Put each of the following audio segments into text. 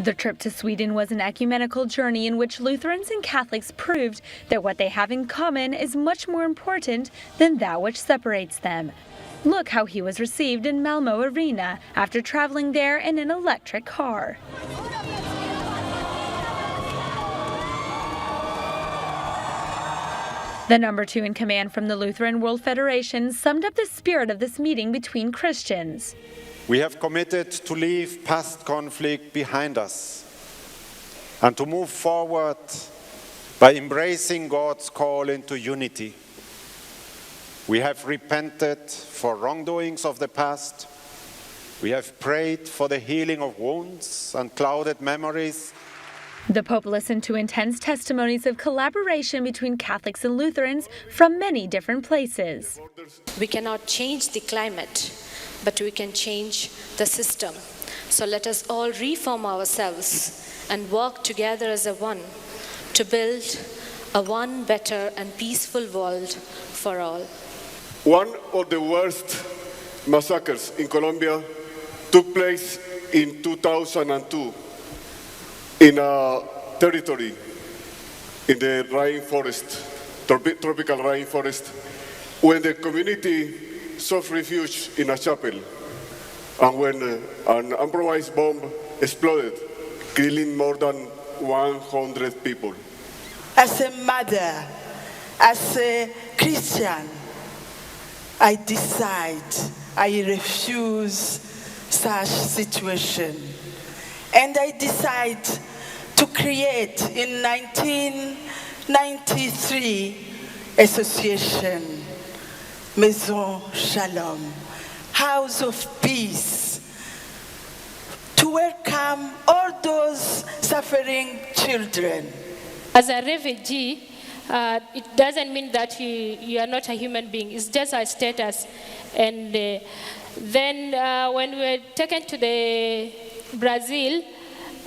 The trip to Sweden was an ecumenical journey in which Lutherans and Catholics proved that what they have in common is much more important than that which separates them. Look how he was received in Malmö Arena after traveling there in an electric car. The number 2 in command from the Lutheran World Federation summed up the spirit of this meeting between Christians. We have committed to leave past conflict behind us and to move forward by embracing God's call into unity. We have repented for wrongdoings of the past. We have prayed for the healing of wounds and clouded memories. The Pope listened to intense testimonies of collaboration between Catholics and Lutherans from many different places. We cannot change the climate, but we can change the system. So let us all reform ourselves and work together as a one to build a one better and peaceful world for all. One of the worst massacres in Colombia took place in 2002 in a territory in the rainforest, tropical rainforest, when the community sought refuge in a chapel, and when an improvised bomb exploded, killing more than 100 people. As a mother, as a Christian, I decide I refuse such situation. And I decide to create in 1993 association, Maison Shalom, House of Peace, to welcome all those suffering children. As a refugee, it doesn't mean that you are not a human being. It's just a status. And then when we were taken to Brazil,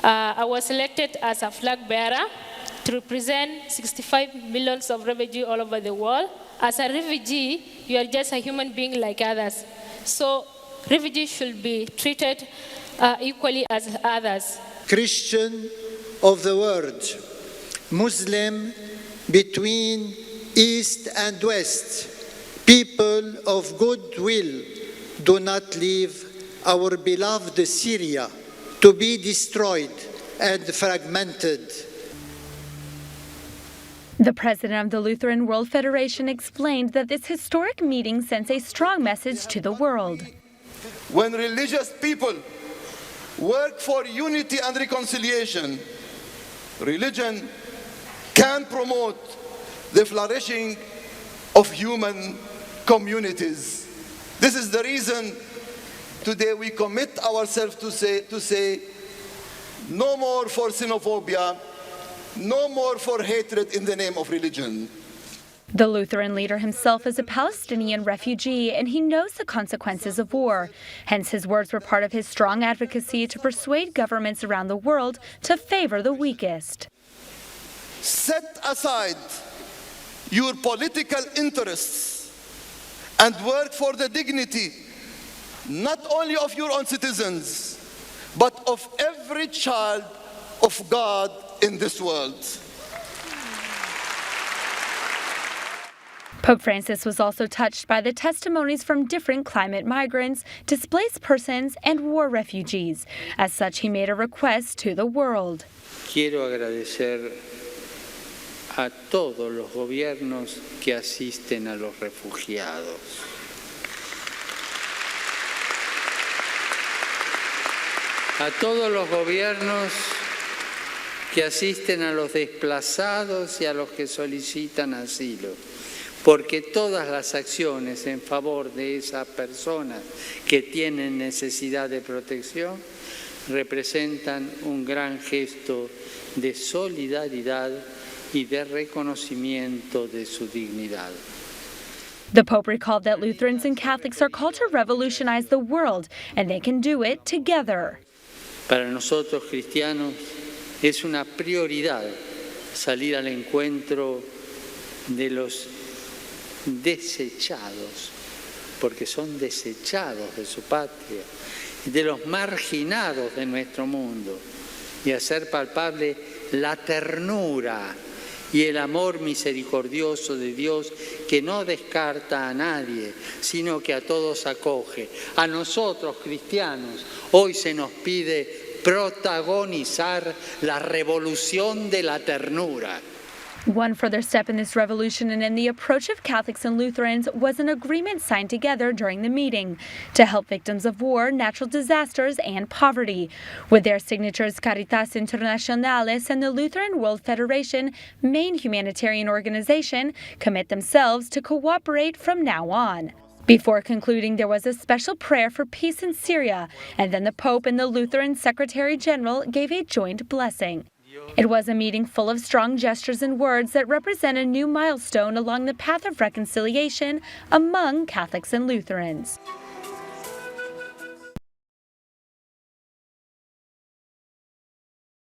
I was selected as a flag bearer to represent 65 millions of refugees all over the world. As a refugee, you are just a human being like others. So refugees should be treated equally as others. Christian of the world, Muslim between East and West, people of goodwill, do not leave our beloved Syria to be destroyed and fragmented. The president of the Lutheran World Federation explained that this historic meeting sends a strong message to the world. When religious people work for unity and reconciliation, religion can promote the flourishing of human communities. This is the reason today we commit ourselves to say no more for xenophobia, no more for hatred in the name of religion. The Lutheran leader himself is a Palestinian refugee, and he knows the consequences of war. Hence, his words were part of his strong advocacy to persuade governments around the world to favor the weakest. Set aside your political interests and work for the dignity not only of your own citizens, but of every child of God in this world. Pope Francis was also touched by the testimonies from different climate migrants, displaced persons, and war refugees. As such, he made a request to the world. Quiero agradecer a todos los gobiernos que asisten a los refugiados. A todos los gobiernos que asisten a los desplazados y a los que solicitan asilo, porque todas las acciones en favor de esas personas que tienen necesidad de protección representan un gran gesto de solidaridad y de reconocimiento de su dignidad. The Pope recalled that Lutherans and Catholics are called to revolutionize the world, and they can do it together. Para nosotros cristianos es una prioridad salir al encuentro de los desechados, porque son desechados de su patria, de los marginados de nuestro mundo, y hacer palpable la ternura y el amor misericordioso de Dios que no descarta a nadie, sino que a todos acoge. A nosotros, cristianos, hoy se nos pide protagonizar la revolución de la ternura. One further step in this revolution and in the approach of Catholics and Lutherans was an agreement signed together during the meeting to help victims of war, natural disasters, and poverty. With their signatures, Caritas Internationales and the Lutheran World Federation, main humanitarian organization, commit themselves to cooperate from now on. Before concluding, there was a special prayer for peace in Syria, and then the Pope and the Lutheran Secretary General gave a joint blessing. It was a meeting full of strong gestures and words that represent a new milestone along the path of reconciliation among Catholics and Lutherans.